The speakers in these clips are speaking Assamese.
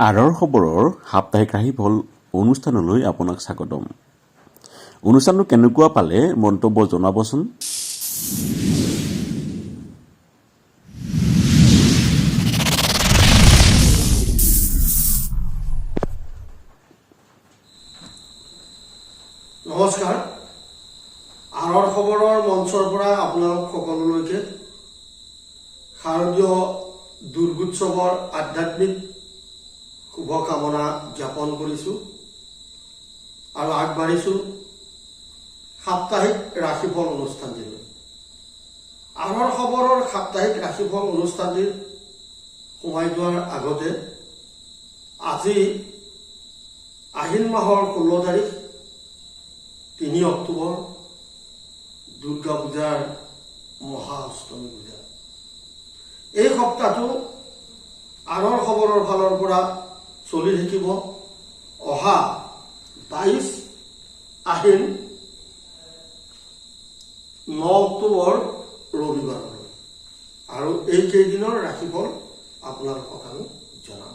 আৰৰ খবৰৰ সাপ্তাহিক ৰাশিফল অনুষ্ঠানলৈ আপোনাক স্বাগতম। অনুষ্ঠানটো কেনেকুৱা পালে মন্তব্য জনাবচোন। নমস্কাৰ, আৰৰ খবৰৰ মঞ্চৰ পৰা আপোনালোক সকলোলৈকে শাৰদীয় দুৰ্গোৎসৱৰ আধ্যাত্মিক শুভকামনা জ্ঞাপন কৰিছোঁ আৰু আগবাঢ়িছোঁ সাপ্তাহিক ৰাশিফল অনুষ্ঠানটিলৈ। আৰৰ খবৰৰ সাপ্তাহিক ৰাশিফল অনুষ্ঠানটিৰ সোমাই যোৱাৰ আগতে আজি আহিন মাহৰ 16 তাৰিখ 3 অক্টোবৰ দুৰ্গা পূজাৰ মহা অষ্টমী পূজা। এই সপ্তাহটো আৰৰ খবৰৰ ফালৰ পৰা চলি থাকিব অহা 22 আহিন 9 অক্টোবৰ ৰবিবাৰলৈ, আৰু এই কেইদিনৰ ৰাশিফল আপোনালোকক আমি জনাম।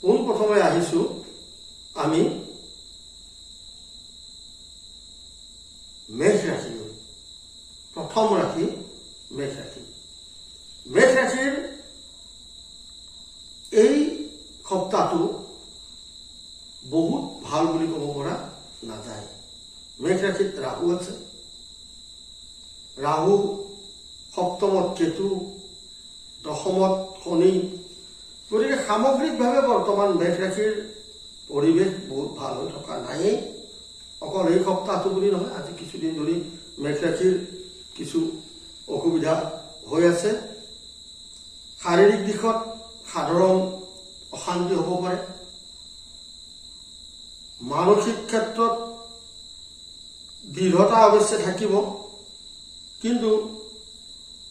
পোনপ্ৰথমে আহিছোঁ আমি মেষ ৰাশিলৈ। প্ৰথম ৰাশি মেষ ৰাশি। মেষ ৰাশিৰ এই সপ্তাহটো বহুত ভাল বুলি ক'ব পৰা নাযায়। মেষ ৰাশিত ৰাহু আছে, ৰাহু সপ্তমত কেতু, দশমত শনি। গতিকে সামগ্ৰিকভাৱে বৰ্তমান মেষ ৰাশিৰ পৰিৱেশ বহুত ভাল হৈ থকা নায়েই। অকল এই সপ্তাহটো বুলি নহয়, আজি কিছুদিন ধৰি মেষ ৰাশিৰ কিছু অসুবিধা হৈ আছে। শাৰীৰিক দিশত সাধাৰণ অশান্তি হ'ব পাৰে। মানসিক ক্ষেত্ৰত দৃঢ়তা অৱশ্যে থাকিব, কিন্তু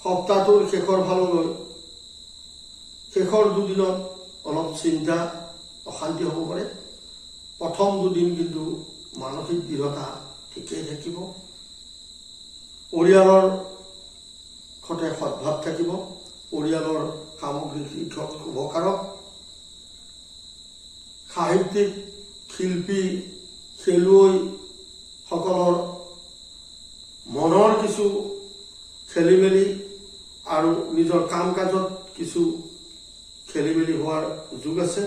সপ্তাহটোৰ শেষৰ ফাললৈ শেষৰ দুদিনত অলপ চিন্তা অশান্তি হ'ব পাৰে। প্ৰথম দুদিন কিন্তু মানসিক দৃঢ়তা ঠিকেই থাকিব। পৰিয়ালৰ সৈতে সদ্ভাৱ থাকিব। পৰিয়ালৰ সামগ্ৰিক দিশত শুভকাৰক। সাহিত্যিক, শিল্পী, খেলুৱৈসকলৰ মনৰ কিছু খেলি মেলি আৰু নিজৰ কাম কাজত কিছু খেলি মেলি হোৱাৰ যোগ আছে।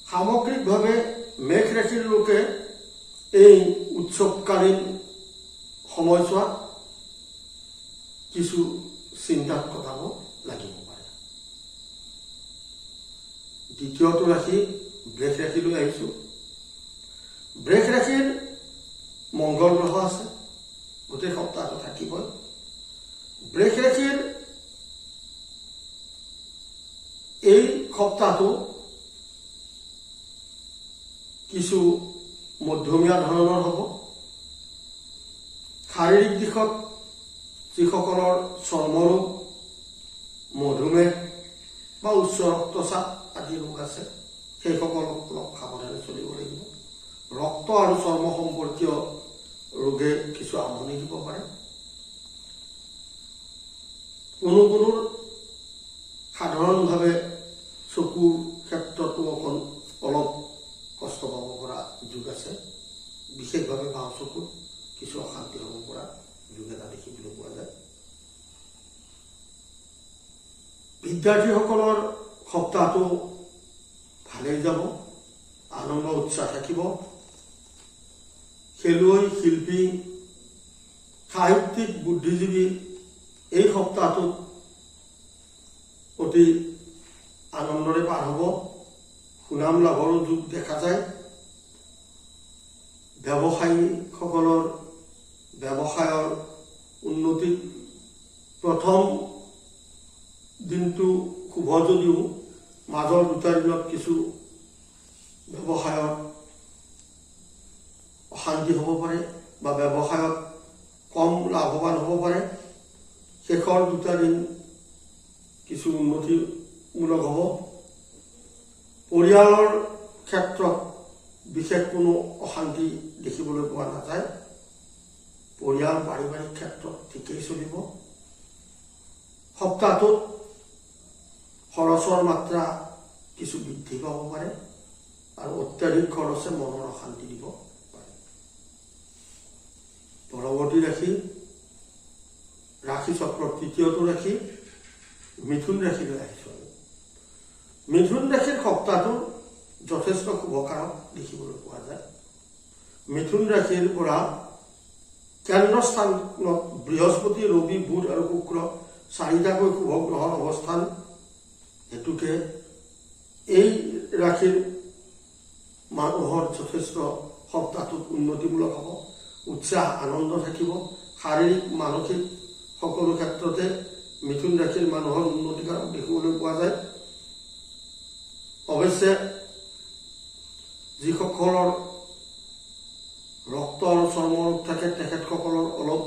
সামগ্ৰিকভাৱে মেষ ৰাশিৰ লোকে এই উৎসৱকালীন সময়ছোৱাত কিছু চিন্তাত কটাব লাগিব পাৰে। দ্বিতীয়টো ৰাশি বৃষ ৰাশিলৈ আহিছোঁ। বৃষ ৰাশিৰ মংগল গ্ৰহ আছে, গোটেই সপ্তাহটো থাকিবই। বৃষ ৰাশিৰ এই সপ্তাহটো কিছু মধ্যমীয়া ধৰণৰ হ'ব। শাৰীৰিক দিশত যিসকলৰ চৰ্মৰোগ, মধুমেহ বা উচ্চ ৰক্তচাপ আদি ৰোগ আছে, সেইসকলক অলপ সাৱধানে চলিব লাগিব। ৰক্ত আৰু চৰ্ম সম্পৰ্কীয় ৰোগে কিছু আমনি দিব পাৰে। কোনো সাধাৰণভাৱে চকুৰ ক্ষেত্ৰতো অলপ কষ্ট পাব পৰা যোগ আছে। বিশেষভাৱে বাওঁ চকুত কিছু অশান্তি হ'ব পৰা যোগ এটা দেখিবলৈ পোৱা যায়। বিদ্যাৰ্থীসকলৰ সপ্তাহটো ভালেই যাব, আনন্দ উৎসাহ থাকিব। খেলুৱৈ, শিল্পী, সাহিত্যিক, বুদ্ধিজীৱী এই সপ্তাহটোত অতি আনন্দৰে পাৰ হ'ব। সুনাম লাভৰো যোগ দেখা যায়। ব্যৱসায়ীসকলৰ ব্যৱসায়ৰ উন্নতিত প্ৰথম দিনটো শুভ যদিও মাজৰ দুটা দিনত কিছু ব্যৱসায়ত অশান্তি হ'ব পাৰে বা ব্যৱসায়ত কম লাভৱান হ'ব পাৰে। শেষৰ দুটা দিন কিছু উন্নতিমূলক হ'ব। পৰিয়ালৰ ক্ষেত্ৰত বিশেষ কোনো অশান্তি দেখিবলৈ পোৱা নাযায়। পৰিয়াল পাৰিবাৰিক ক্ষেত্ৰত ঠিকেই চলিব। সপ্তাহটোত খৰচৰ মাত্ৰা কিছু বৃদ্ধি পাব পাৰে আৰু অত্যাধিক খৰচে মনৰ অশান্তি দিব পাৰে। পৰৱৰ্তী ৰাশি চক্ৰৰ তৃতীয়টো ৰাশি মিথুন ৰাশিলৈ আহিছোঁ আমি। মিথুন ৰাশিৰ সপ্তাহটো যথেষ্ট শুভকাৰক দেখিবলৈ পোৱা যায়। মিথুন ৰাশিৰ পৰা কেন্দ্ৰস্থানত বৃহস্পতি, ৰবি, বুধ আৰু শুক্ৰ চাৰিটাকৈ শুভ গ্ৰহৰ অৱস্থান হেতুকে এই ৰাশিৰ মানুহৰ যথেষ্ট সপ্তাহটোত উন্নতিমূলক হ'ব, উৎসাহ আনন্দ থাকিব, শাৰীৰিক মানসিক সকলো ক্ষেত্ৰতে মিথুন ৰাশিৰ মানুহৰ উন্নতিকাৰক দেখিবলৈ পোৱা যায়। অৱশ্যে যিসকলৰ ৰক্ত আৰু চৰ্মৰোগ থাকে তেখেতসকলৰ অলপ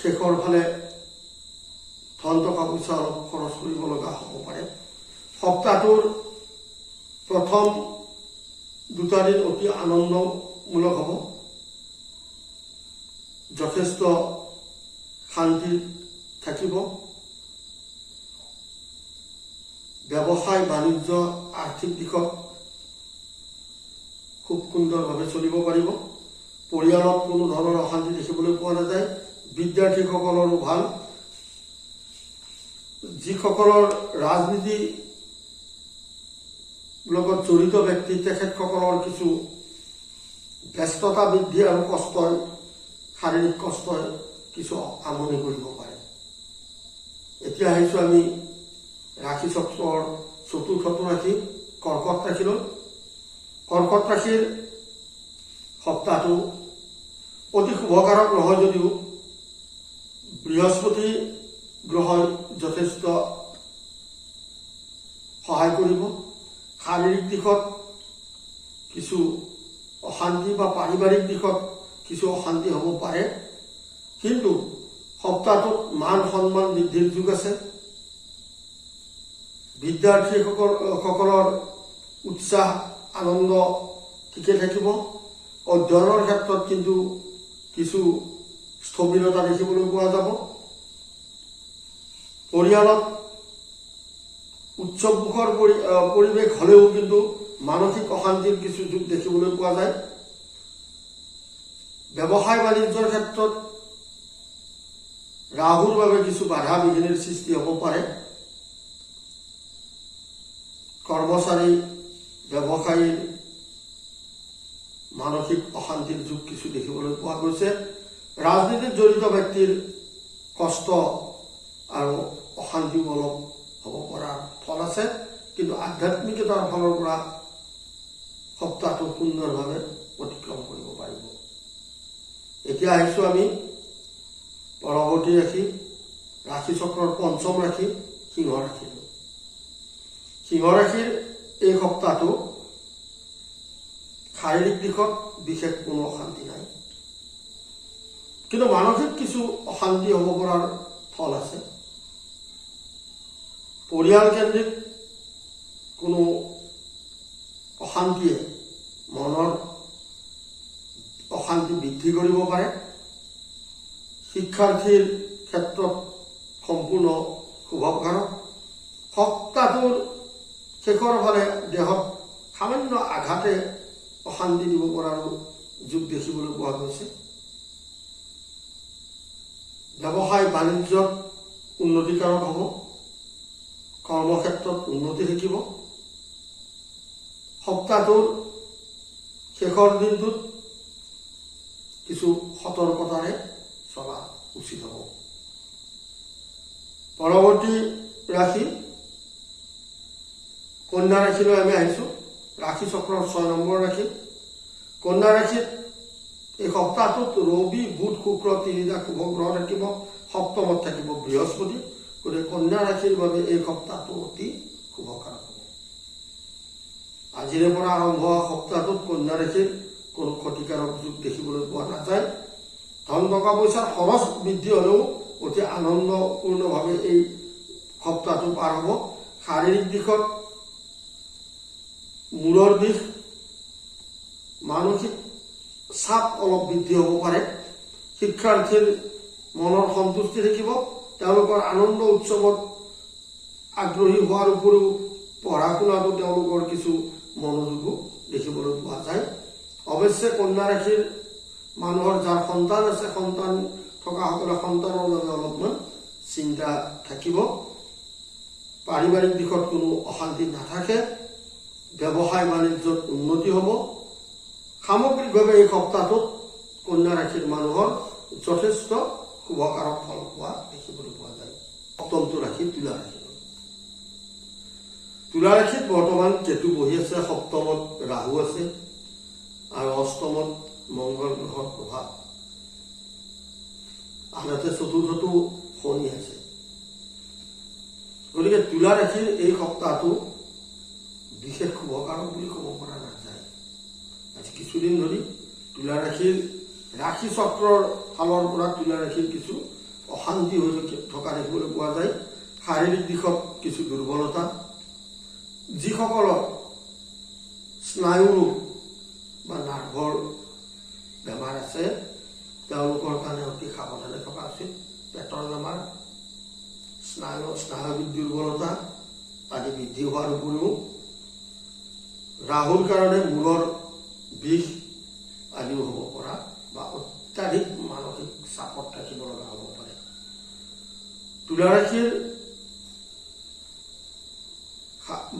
শেষৰ ফালে ধন টকা পইচা অলপ খৰচ কৰিব লগা হ'ব পাৰে। সপ্তাহটোৰ প্ৰথম দুটা দিন অতি আনন্দমূলক হ'ব, যথেষ্ট শান্তি থাকিব, ব্যৱসায় বাণিজ্য আৰ্থিক দিশত খুব সুন্দৰভাৱে চলিব পাৰিব। পৰিয়ালত কোনো ধৰণৰ অশান্তি দেখিবলৈ পোৱা নাযায়। বিদ্যাৰ্থীসকলৰো ভাল। যিসকলৰ ৰাজনীতি লগত জড়িত ব্যক্তি তেখেতসকলৰ কিছু ব্যস্ততা বৃদ্ধি আৰু কষ্টই শাৰীৰিক কষ্টই কিছু আমনি কৰিব পাৰে। এতিয়া আহিছোঁ আমি ৰাশি চক্ৰৰ চতুৰ্থটো ৰাশি কৰ্কট ৰাশিলৈ। কৰ্কট ৰাশিৰ সপ্তাহটো অতি শুভকাৰক নহয় যদিও বৃহস্পতি গ্ৰহই যথেষ্ট সহায় কৰিব। শাৰীৰিক দিশত কিছু অশান্তি বা পাৰিবাৰিক দিশত কিছু অশান্তি হ'ব পাৰে, কিন্তু সপ্তাহটোত মান সন্মান বৃদ্ধিৰ যুগ আছে। বিদ্যাৰ্থীসকলৰ উৎসাহ আনন্দ ঠিকে থাকিব। অধ্যয়নৰ ক্ষেত্ৰত কিন্তু কিছু স্থবিৰতা দেখিবলৈ পোৱা যাব। পৰিয়ালত উৎসৱমুখৰ পৰিৱেশ হলেও কিন্তু মানসিক অশান্তিৰ কিছু যুগ দেখিবলৈ পোৱা যায়। ব্যৱসায় বাণিজ্যৰ ক্ষেত্ৰত ৰাহুৰ বাবে কিছু বাধা বিঘিনিৰ সৃষ্টি হ'ব পাৰে। কৰ্মচাৰী ব্যৱসায়ীৰ মানসিক অশান্তিৰ যুগ কিছু দেখিবলৈ পোৱা গৈছে। ৰাজনীতিত জড়িত ব্যক্তিৰ কষ্ট আৰু অশান্তি অলপ হ'ব পৰাৰ ফল আছে, কিন্তু আধ্যাত্মিকতাৰ ফালৰ পৰা সপ্তাহটো সুন্দৰভাৱে অতিক্ৰম কৰিব পাৰিব। এতিয়া আহিছোঁ আমি পৰৱৰ্তী ৰাশি চক্ৰৰ পঞ্চম ৰাশি সিংহ ৰাশিলৈ। সিংহ ৰাশিৰ এই সপ্তাহটো শাৰীৰিক দিশত বিশেষ কোনো অশান্তি নাই, কিন্তু মানসিক কিছু অশান্তি হ'ব পৰাৰ ফল আছে। পৰিয়াল কেন্দ্ৰিক কোনো অশান্তিয়ে মনৰ অশান্তি বৃদ্ধি কৰিব পাৰে। শিক্ষাৰ্থীৰ ক্ষেত্ৰত সম্পূৰ্ণ শুভকাৰক। সপ্তাহটোৰ শেষৰ ফালে দেহত সামান্য আঘাতে অশান্তি দিব পৰাৰো যুগ দেখিবলৈ পোৱা গৈছে। ব্যৱসায় বাণিজ্যত উন্নতিকাৰক হ'ব, কৰ্মক্ষেত্ৰত উন্নতি থাকিব। সপ্তাহটোৰ শেষৰ দিনটোত কিছু সতৰ্কতাৰে চলা উচিত হ'ব। পৰৱৰ্তী ৰাশি কন্যা ৰাশিলৈ আমি আহিছোঁ। ৰাশি চক্ৰৰ 6 নম্বৰ ৰাশি কন্যা ৰাশিত এই সপ্তাহটোত ৰবি, বুধ, শুক্ৰ তিনিটা শুভ গ্ৰহ থাকিব। সপ্তমত থাকিব বৃহস্পতি। গতিকে কন্যা ৰাশিৰ বাবে এই সপ্তাহটো অতি শুভকাৰক হ'ব। আজিৰে পৰা আৰম্ভ হোৱা সপ্তাহটোত কন্যা ৰাশিৰ কোনো ক্ষতিকাৰক যুগ দেখিবলৈ পোৱা নাযায়। ধন টকা পইচাৰ খৰচ বৃদ্ধি হলেও অতি আনন্দপূৰ্ণভাৱে এই সপ্তাহটো পাৰ হ'ব। শাৰীৰিক দিশত মূৰৰ বিষ, মানসিক চাপ অলপ বৃদ্ধি হ'ব পাৰে। শিক্ষাৰ্থীৰ মনৰ সন্তুষ্টি থাকিব, তেওঁলোকৰ আনন্দ উৎসৱত আগ্ৰহী হোৱাৰ উপৰিও পঢ়া শুনাতো তেওঁলোকৰ কিছু মনোযোগো দেখিবলৈ পোৱা যায়। অৱশ্যে কন্যা ৰাশিৰ মানুহৰ যাৰ সন্তান আছে, সন্তান থকাসকলে সন্তানৰ বাবে অলপমান চিন্তা থাকিব। পাৰিবাৰিক দিশত কোনো অশান্তি নাথাকে। ব্যৱসায় বাণিজ্যত উন্নতি হ'ব। সামগ্ৰিকভাৱে এই সপ্তাহটোত কন্যা ৰাশিৰ মানুহৰ যথেষ্ট শুভকাৰক ফল পোৱা দেখিবলৈ পোৱা যায়। সপ্তমটো ৰাশি তুলা ৰাশি। তুলা ৰাশিত বৰ্তমান কেতু বহি আছে, সপ্তমত ৰাহু আছে আৰু অষ্টমত মংগল গ্ৰহৰ প্ৰভাৱ, আনহাতে চতুৰ্থটো শনি আছে। গতিকে তুলা ৰাশিৰ এই সপ্তাহটো বিশেষ শুভকাৰক বুলি ক'ব পৰা নাযায়। আজি কিছুদিন ধৰি তুলা ৰাশিৰ ৰাশি চক্ৰৰ ফালৰ পৰা তুলা ৰাশিৰ কিছু অশান্তি হৈ থকা দেখিবলৈ পোৱা যায়। শাৰীৰিক দিশত কিছু দুৰ্বলতা, যিসকলৰ স্নায়ু ৰোগ বা নাৰ্ভৰ বেমাৰ আছে তেওঁলোকৰ কাৰণে অতি সাৱধানে থকা উচিত। পেটৰ বেমাৰ, স্নায়বিক দুৰ্বলতা আদি বৃদ্ধি হোৱাৰ উপৰিও ৰাহুৰ কাৰণে মূৰৰ বিষ আদিও হ'ব পৰা বা অত্যাধিক মানসিক চাপত থাকিব লগা হ'ব পাৰে। তুলা ৰাশিৰ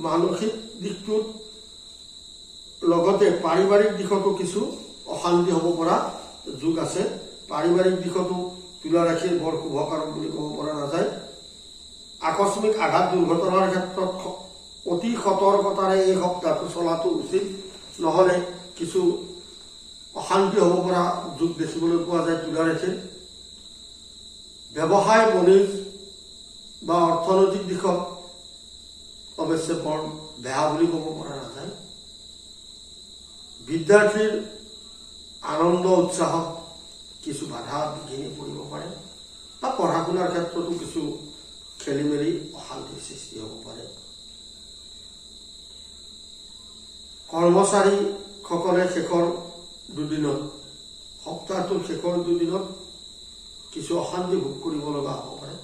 মানসিক দিশটোত লগতে পাৰিবাৰিক দিশতো কিছু অশান্তি হ'ব পৰা যোগ আছে। পাৰিবাৰিক দিশতো তুলা ৰাশিৰ বৰ শুভকাৰক বুলি ক'ব পৰা নাযায়। আকস্মিক আঘাত দুৰ্ঘটনাৰ ক্ষেত্ৰত অতি সতৰ্কতাৰে এই সপ্তাহটো চলাটো উচিত, নহ'লে কিছু অশান্তি হ'ব পৰা যোগ দেখিবলৈ পোৱা যায় তুলা ৰাশিৰ। ব্যৱসায় বাণিজ্য বা অৰ্থনৈতিক দিশত অৱশ্যে বৰ বেয়া বুলি ক'ব পৰা নাযায়। বিদ্যাৰ্থীৰ আনন্দ উৎসাহত কিছু বাধা বিঘিনি পৰিব পাৰে বা পঢ়া শুনাৰ ক্ষেত্ৰতো কিছু খেলি মেলি অশান্তিৰ সৃষ্টি হ'ব পাৰে। কৰ্মচাৰীসকলে শেষৰ দুদিনত, সপ্তাহটোৰ শেষৰ দুদিনত কিছু অশান্তি ভোগ কৰিব লগা হ'ব পাৰে।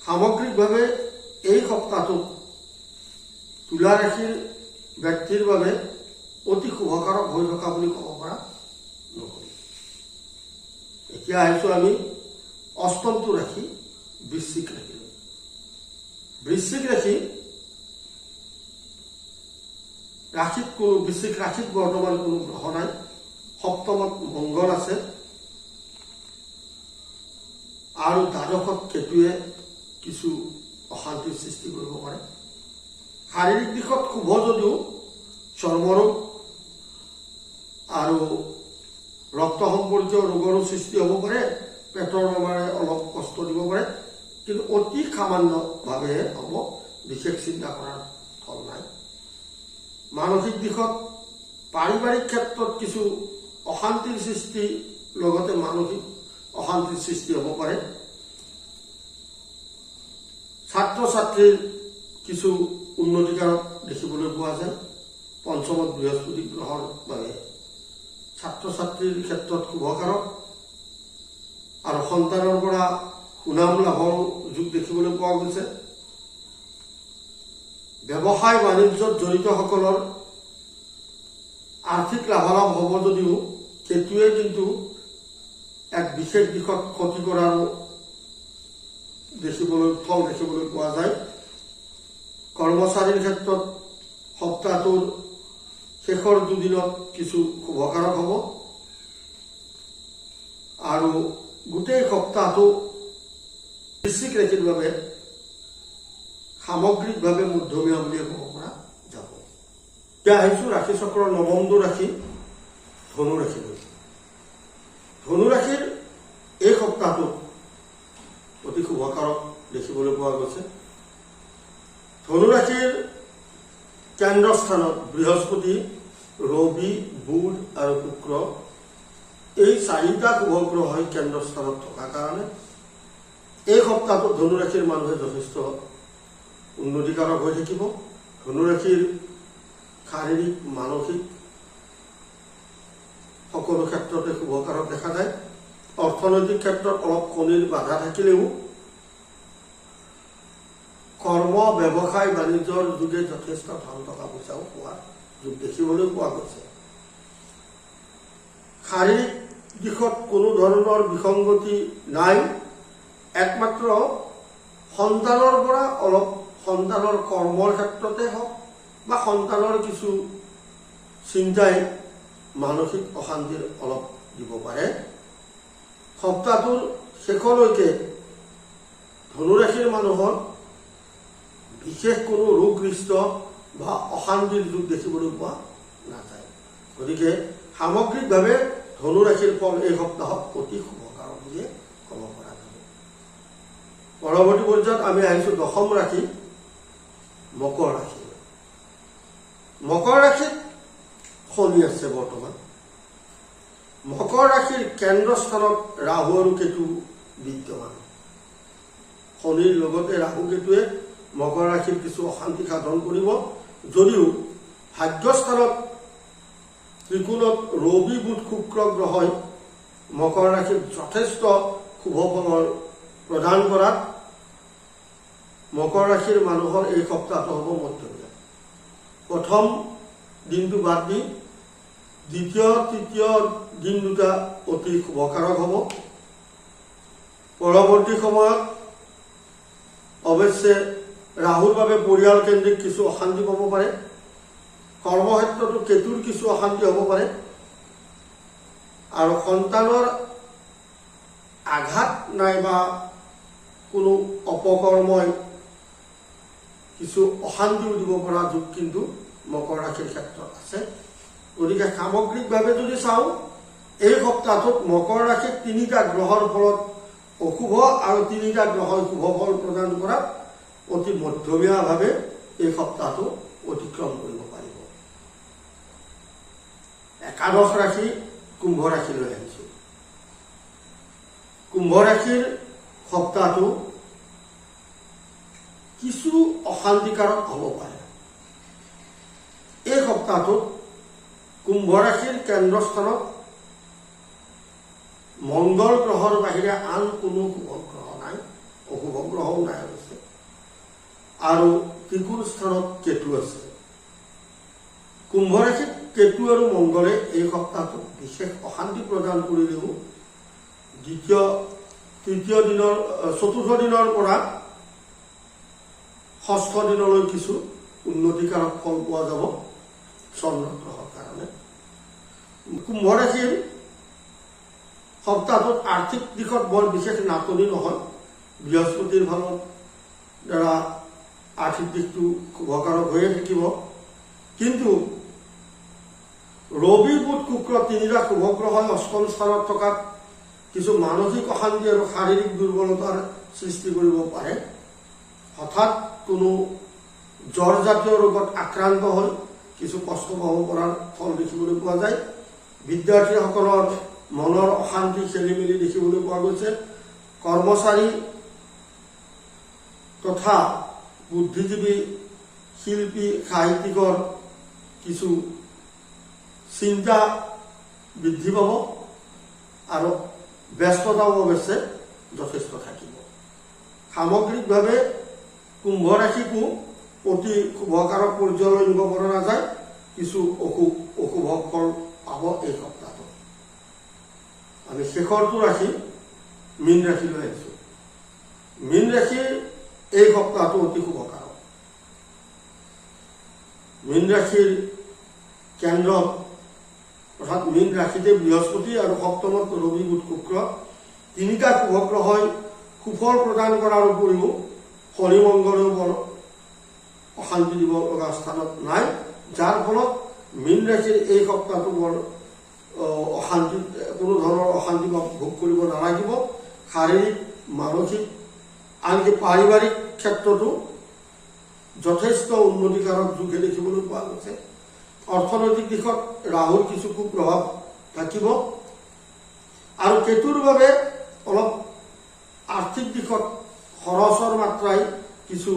সামগ্ৰিকভাৱে এই সপ্তাহটোত তুলা ৰাশিৰ ব্যক্তিৰ বাবে অতি শুভকাৰক হৈ থকা বুলি ক'ব পৰা নহয়। এতিয়া আহিছো আমি অষ্টমটো ৰাশি বৃশ্চিক ৰাশিলৈ। বৃশ্চিক ৰাশিত বৰ্তমান কোনো গ্ৰহ নাই। সপ্তমত মংগল আছে আৰু দ্বাদশত কেতুৱে কিছু অশান্তিৰ সৃষ্টি কৰিব পাৰে। শাৰীৰিক দিশত শুভ যদিও চৰ্মৰোগ আৰু ৰক্ত সম্পৰ্কীয় ৰোগৰো সৃষ্টি হ'ব পাৰে। পেটৰ বেমাৰে অলপ কষ্ট দিব পাৰে, কিন্তু অতি সামান্যভাৱেহে হ'ব, বিশেষ চিন্তা কৰাৰ ফল নাই। মানসিক দিশত পাৰিবাৰিক ক্ষেত্ৰত কিছু অশান্তিৰ সৃষ্টি, লগতে মানসিক অশান্তিৰ সৃষ্টি হ'ব পাৰে। ছাত্ৰ ছাত্ৰীৰ কিছু উন্নতিকাৰক দেখিবলৈ পোৱা যায়। পঞ্চমত বৃহস্পতি গ্ৰহৰ বাবে ছাত্ৰ ছাত্ৰীৰ ক্ষেত্ৰত শুভকাৰক আৰু সন্তানৰ পৰা সুনাম লাভৰ যোগ দেখিবলৈ পোৱা গৈছে। ব্যৱসায় বাণিজ্যত জড়িতসকলৰ আৰ্থিক লাভালাভ হ'ব যদিও কেতুৱে কিন্তু এক বিশেষ দিশত ক্ষতি কৰাৰ ফল দেখিবলৈ পোৱা যায়। কৰ্মচাৰীৰ ক্ষেত্ৰত সপ্তাহটোৰ শেষৰ দুদিনত কিছু শুভকাৰক হ'ব আৰু গোটেই সপ্তাহটো বৃশ্চিক ৰাশিৰ বাবে সামগ্ৰিকভাৱে মধ্যমীয়া বুলিয়ে ক'ব পৰা যাব। এতিয়া আহিছোঁ ৰাশি চক্ৰৰ নৱমটো ৰাশি ধনু ৰাশিলৈ। ধনু ৰাশিৰ এই সপ্তাহটোত অতি শুভকাৰক দেখিবলৈ পোৱা গৈছে। ধনু ৰাশিৰ কেন্দ্ৰস্থানত বৃহস্পতি, ৰবি, বুধ আৰু শুক্ৰ, এই চাৰিটা শুভগ্ৰহই কেন্দ্ৰস্থানত থকাৰ কাৰণে এই সপ্তাহটোত ধনু ৰাশিৰ মানুহে যথেষ্ট উন্নতিকাৰক হৈ থাকিব। ধনু ৰাশিৰ শাৰীৰিক, মানসিক সকলো ক্ষেত্ৰতে শুভকাৰক দেখা যায়। অৰ্থনৈতিক ক্ষেত্ৰত অলপ কণীৰ বাধা থাকিলেও কৰ্ম ব্যৱসায় বাণিজ্যৰ যোগে যথেষ্ট ধন টকা পইচাও পোৱা যোগ দেখিবলৈ পোৱা গৈছে। শাৰীৰিক দিশত কোনো ধৰণৰ বিসংগতি নাই। একমাত্ৰ সন্তানৰ পৰা অলপ সন্তানৰ কৰ্মৰ ক্ষেত্ৰতে হওক বা সন্তানৰ কিছু চিন্তাই মানসিক অশান্তিৰ অলপ দিব পাৰে। সপ্তাহটোৰ শেষলৈকে ধনুৰাশিৰ মানুহৰ বিশেষ কোনো ৰোগগ্ৰস্ত বা অশান্তিৰ যুগ দেখিবলৈ পোৱা নাযায়। গতিকে সামগ্ৰিকভাৱে ধনুৰাশিৰ ফল এই সপ্তাহত অতি শুভকাৰক বুলি ক'ব পৰা যাব। পৰৱৰ্তী পৰ্যায়ত আমি আহিছোঁ দশম ৰাশি মকৰ ৰাশি। মকৰ ৰাশিত শনি আছে বৰ্তমান। মকৰ ৰাশিৰ কেন্দ্ৰস্থানত ৰাহু আৰু কেতু বিদ্যমান। শনিৰ লগতে ৰাহু কেতুৱে মকৰ ৰাশিৰ কিছু অশান্তি সাধন কৰিব। যদিও ভাগ্যস্থানত ত্ৰিকোণত ৰবি বুধ শুক্ৰ গ্ৰহই মকৰ ৰাশিত যথেষ্ট শুভ ফলৰ প্ৰদান কৰাত মকৰ ৰাশিৰ মানুহৰ এই সপ্তাহটো হ'ব মধ্যমীয়া। প্ৰথম দিনটো বাদ দি দ্বিতীয় তৃতীয় দিন দুটা অতি শুভকাৰক হ'ব। পৰৱৰ্তী সময়ত অৱশ্যে ৰাহুৰ বাবে পৰিয়াল কেন্দ্ৰিক কিছু অশান্তি পাব পাৰে। কৰ্মক্ষেত্ৰতো কেতুৰ কিছু অশান্তি হ'ব পাৰে আৰু সন্তানৰ আঘাত নাইবা কোনো অপকৰ্মই কিছু অশান্তিও দিব পৰা যোগ কিন্তু মকৰ ৰাশিৰ ক্ষেত্ৰত আছে। গতিকে সামগ্ৰিকভাৱে যদি চাওঁ এই সপ্তাহটোত মকৰ ৰাশিত তিনিটা গ্ৰহৰ ফলত অশুভ আৰু তিনিটা গ্ৰহই শুভ ফল প্ৰদান কৰাত অতি মধ্যমীয়াভাৱে এই সপ্তাহটো অতিক্ৰম কৰিব পাৰিব। একাদশ ৰাশি কুম্ভ ৰাশিলৈ আহিছো। কুম্ভ ৰাশিৰ সপ্তাহটো কিছু অশান্তিকাৰক হ'ব পাৰে। এই সপ্তাহটোত কুম্ভ ৰাশিৰ কেন্দ্ৰস্থানত মংগল গ্ৰহৰ বাহিৰে আন কোনো শুভ গ্ৰহ নাই, অশুভ গ্ৰহও নাই অৱশ্যে। আৰু ত্ৰিকোণ স্থানত কেতু আছে। কুম্ভ ৰাশিত কেতু আৰু মংগলে এই সপ্তাহটোত বিশেষ অশান্তি প্ৰদান কৰিলেও চতুৰ্থ দিনৰ পৰা ষষ্ঠ দিনলৈ কিছু উন্নতিকাৰক ফল পোৱা যাব চন্দ্ৰ গ্ৰহৰ কাৰণে। কুম্ভ ৰাশিৰ সপ্তাহটোত আৰ্থিক দিশত বৰ বিশেষ নাটনি নহয়। বৃহস্পতিৰ ফালৰ দ্বাৰা আৰ্থিক দিশটো শুভকাৰক হৈয়ে থাকিব। কিন্তু ৰবি বুধ শুক্ৰ তিনিটা শুভ গ্ৰহই অষ্টম স্থানত থকাত কিছু মানসিক অশান্তি আৰু শাৰীৰিক দুৰ্বলতাৰ সৃষ্টি কৰিব পাৰে। হঠাৎ কোনো জ্বৰজাতীয় ৰোগত আক্ৰান্ত হৈ কিছু কষ্ট পাব পৰাৰ ফল দেখিবলৈ পোৱা যায়। বিদ্যাৰ্থীসকলৰ মনৰ অশান্তি খেলি মেলি দেখিবলৈ পোৱা গৈছে। কৰ্মচাৰী তথা বুদ্ধিজীৱী শিল্পী সাহিত্যিকৰ কিছু চিন্তা বৃদ্ধি পাব আৰু ব্যস্ততাও অৱশ্যে যথেষ্ট থাকিব। সামগ্ৰিকভাৱে কুম্ভ ৰাশিকো অতি শুভকাৰক পৰ্যায়লৈ নিব পৰা নাযায়। কিছু অশুভ ফল পাব এই সপ্তাহত। আমি শেষৰটো ৰাশি মীন ৰাশিলৈ আহিছোঁ। মীন ৰাশিৰ এই সপ্তাহটো অতি শুভকাৰক। মীন ৰাশিৰ কেন্দ্ৰত অৰ্থাৎ মীন ৰাশিতে বৃহস্পতি আৰু সপ্তমত ৰবি বুধ শুক্ৰ তিনিটা শুভ গ্ৰহই সুফল প্ৰদান কৰাৰ উপৰিও শনি মংগলেও বৰ অশান্তি দিব লগা স্থানত নাই, যাৰ ফলত মীন ৰাশিৰ এই সপ্তাহটো বৰ অশান্তি কোনো ধৰণৰ অশান্তি ভোগ কৰিব নালাগিব। শাৰীৰিক মানসিক আনকি পাৰিবাৰিক ক্ষেত্ৰতো যথেষ্ট উন্নতিকাৰক যোগে দেখিবলৈ পোৱা গৈছে। অৰ্থনৈতিক দিশত ৰাহুৰ কিছু কুপ্ৰভাৱ থাকিব আৰু কেতুৰ বাবে অলপ আৰ্থিক দিশত খৰচৰ মাত্ৰাই কিছু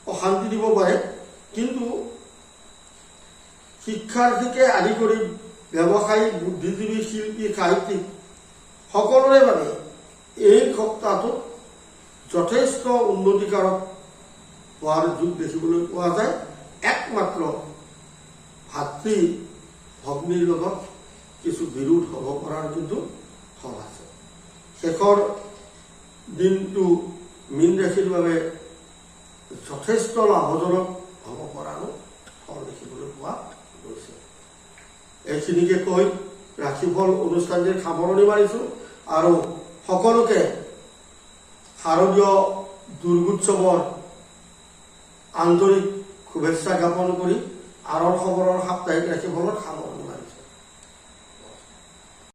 অশান্তি দিব পাৰে। কিন্তু শিক্ষাৰ্থীকে আদি কৰি ব্যৱসায়ী বুদ্ধিজীৱী শিল্পী সাহিত্যিক সকলোৰে বাবে এই সপ্তাহটোত যথেষ্ট উন্নতিকাৰক হোৱাৰ যুগ দেখিবলৈ পোৱা যায়। একমাত্ৰ ভাতৃ ভগ্নীৰ লগত কিছু বিৰোধ হ'ব পৰাৰ কিন্তু থল আছে। শেষৰ দিনটো মীন ৰাশিৰ বাবে যথেষ্ট লাভজনক হ'ব পৰাৰো ফল দেখিবলৈ পোৱা গৈছে। এইখিনিকে কৈ ৰাশিফল অনুষ্ঠানটিৰ সামৰণি মাৰিছোঁ আৰু সকলোকে শাৰদীয় দুৰ্গোৎসৱৰ আন্তৰিক শুভেচ্ছা জ্ঞাপন কৰি আৰৰ খবৰৰ সাপ্তাহিক ৰাশিফলৰ সামৰণি